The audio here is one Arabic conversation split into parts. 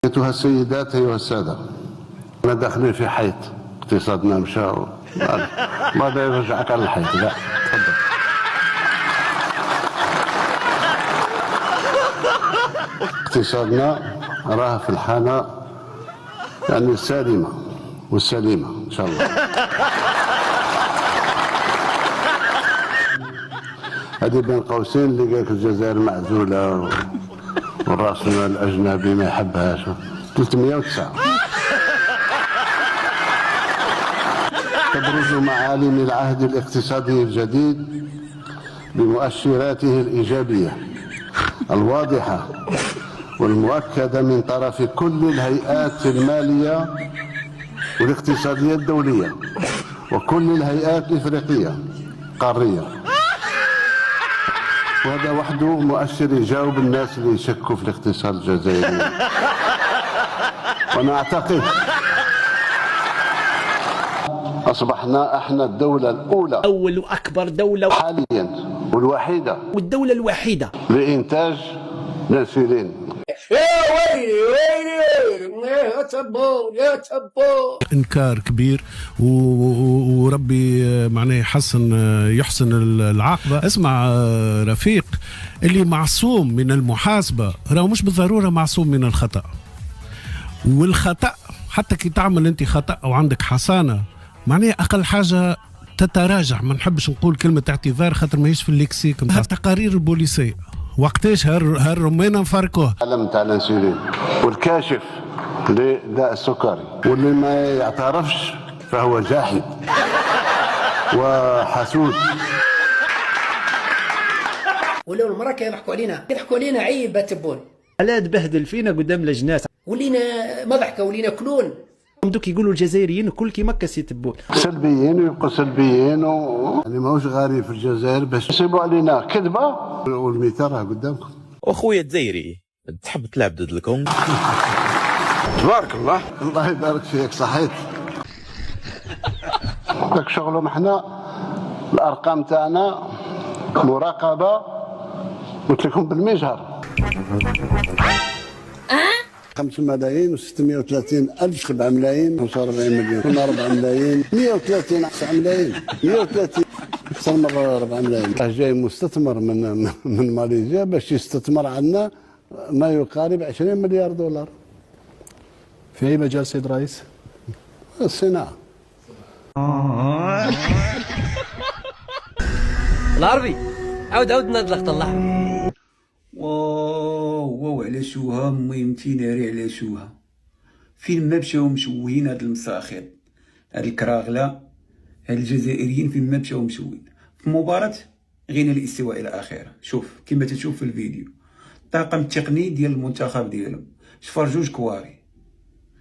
أيتها السيدات أيها السادة، أنا داخلين في حيط، اقتصادنا مشى ما يرجعك على الحيط. لا تفضل. اقتصادنا راه في الحالة يعني السالمة والسليمة إن شاء الله. هذه بين قوسين اللي قالك الجزائر معزولة والرأس الأجنبي ما يحبهاش. 309 تبرز معالم العهد الاقتصادي الجديد بمؤشراته الإيجابية الواضحة والمؤكدة من طرف كل الهيئات المالية والاقتصادية الدولية وكل الهيئات الإفريقية قارية. وهذا وحده مؤشر يجاوب الناس اللي يشكوا في الاقتصاد الجزائري. وانا اعتقد اصبحنا احنا الدولة الاولى، اول واكبر دولة حاليا والوحيدة، والدولة الوحيدة لانتاج الانسولين. يا ويلي ويلي يا تبور يا تبور. انكار كبير وربي معناه يحسن العاقبه. اسمع رفيق، اللي معصوم من المحاسبه راهو مش بالضروره معصوم من الخطا. والخطا حتى كي تعمل انت خطا او عندك حصانه معناه اقل حاجه تتراجع. ما نحبش نقول كلمه اعتذار خاطر ماهيش في الليكسيك نتاع التقارير البوليسيه. وقتاش هالرمانه نفرقوه العلم تاع الانسولين والكاشف لداء السكري، واللي ما يعترفش فهو جاحد وحسود. ولو المرأة كيضحكوا علينا عيب تبون. لا تبهدل فينا قدام الجناس، ولينا مضحكة ولينا كلون. دوك يقولوا الجزائريين كل كيما كيسيتبون سلبيين ويبقوا سلبيين يعني ماهوش غاري في الجزائر باش يصيبوا علينا كذبه. والمثال راه قدامكم. واخويا الجزائري تحب تلعب ضد الكونغ؟ تبارك الله. الله يبارك فيك صحيت. داك شغلهم حنا الارقام تاعنا مراقبه قلت لكم بالمجهر. 5,630,000 7 ملايين 45 مليون كنا 4 ملايين 130 9 ملايين 130 أكثر من 4 ملايين. جاي مستثمر من ماليزيا باش يستثمر عندنا ما يقارب 20 مليار دولار. في أي مجال سيد رئيس؟ الصناعة. العربي عاود نضلق طلع. واو على شوها المهم تيناري على شوها. فين ما مشاو مشوهين هاد المساخط، هاد الكراغله، هاد الجزائريين فين ما مشاو مشوهين. في مباراة غينا الاستواء الى اخره. شوف كما تشوف في الفيديو الطاقم التقني ديال المنتخب ديالهم شفر جوج كواري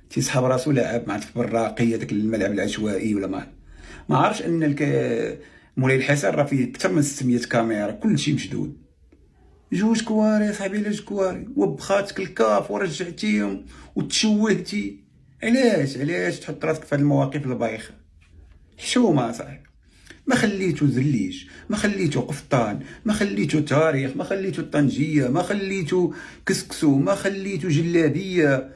تيسحب راسو لاعب مع في الراقيه داك الملعب العشوائي ولا ما عرفش ان مولاي الحسن راه فيه اكثر من 600 كاميرا كلشي مشدود. جوج كواري صاحبي، لا جوج كواري وبخاتك الكاف ورجعتيهم وتشوهتي. علاش تحط راسك في هاد المواقف البايخه؟ حشومه صاحبي. ما خليتو زليش، ما خليتو قفطان، ما خليتو تاريخ، ما خليتو طنجيه، ما خليتو كسكسو، ما خليتو جلابيه.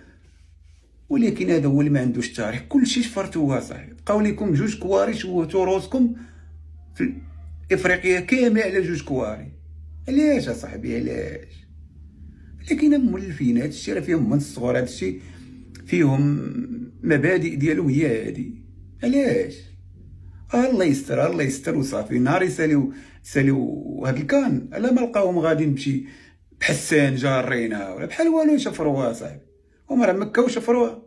ولكن هذا هو اللي ما عندوش تاريخ. كلشي شفرتوها صاحبي. بقاو لكم جوج كواري شوهتو روسكم في افريقيا كامل على جوج كواري. علاش اصاحبي علاش؟ لكن مولفين هادشي راه فيهم من الصغر، هادشي فيهم مبادئ ديالو هي هادي. علاش؟ الله يستر الله يستر وصافي. نهار يساليو هاد الكان الا ما لقاوهم غاديين بشي بحسان جارينها ولا بحال والو يشفروها صاحبي. هما راه مكه وشفروها.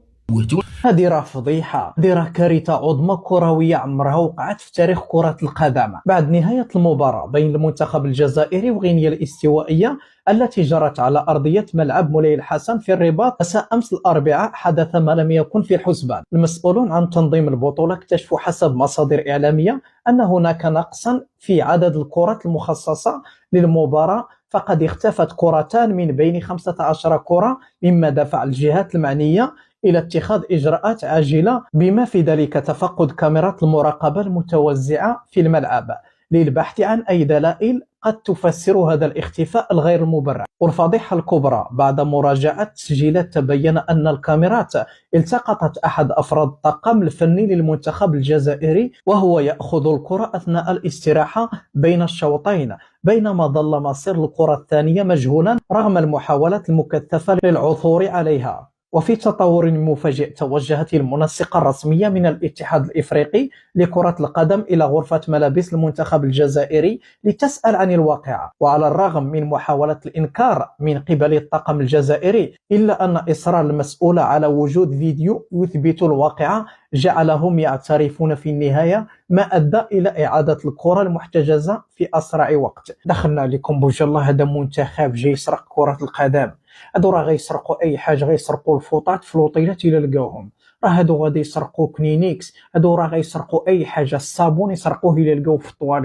هذه راه فضيحة، هذه راه كارثة عظمى كروية عمرها وقعت في تاريخ كرة القدم. بعد نهاية المباراة بين المنتخب الجزائري وغينيا الاستوائية التي جرت على أرضية ملعب مولاي الحسن في الرباط مساء أمس الأربعاء، حدث ما لم يكن في الحسبان. المسؤولون عن تنظيم البطولة اكتشفوا حسب مصادر إعلامية أن هناك نقصا في عدد الكرات المخصصة للمباراة، فقد اختفت كرتان من بين 15 كرة، مما دفع الجهات المعنية إلى اتخاذ إجراءات عاجلة بما في ذلك تفقد كاميرات المراقبة المتوزعة في الملعب للبحث عن أي دلائل قد تفسر هذا الاختفاء الغير المبرر. والفضيحة الكبرى بعد مراجعة التسجيلات تبين أن الكاميرات التقطت أحد أفراد الطاقم الفني للمنتخب الجزائري وهو يأخذ الكرة أثناء الاستراحة بين الشوطين، بينما ظل مصير الكرة الثانية مجهولا رغم المحاولات المكثفة للعثور عليها. وفي تطور مفاجئ توجهت المنسقة الرسمية من الاتحاد الإفريقي لكرة القدم إلى غرفة ملابس المنتخب الجزائري لتسأل عن الواقعة، وعلى الرغم من محاولة الإنكار من قبل الطاقم الجزائري إلا أن إصرار المسؤول على وجود فيديو يثبت الواقعة جعلهم يعترفون في النهاية، ما أدى إلى إعادة الكرة المحتجزة في أسرع وقت. دخلنا لكم بوجه الله، هذا منتخب جاي يسرق كرة القدم، هادو راه غيسرقوا اي حاجه، غيسرقوا الفوطات في لوطيلات الى لقاوهم، راه هادو غادي يسرقوا كنينيكس، هادو راه غيسرقوا اي حاجه، الصابون يسرقوه الى لقاوه في الطواليت.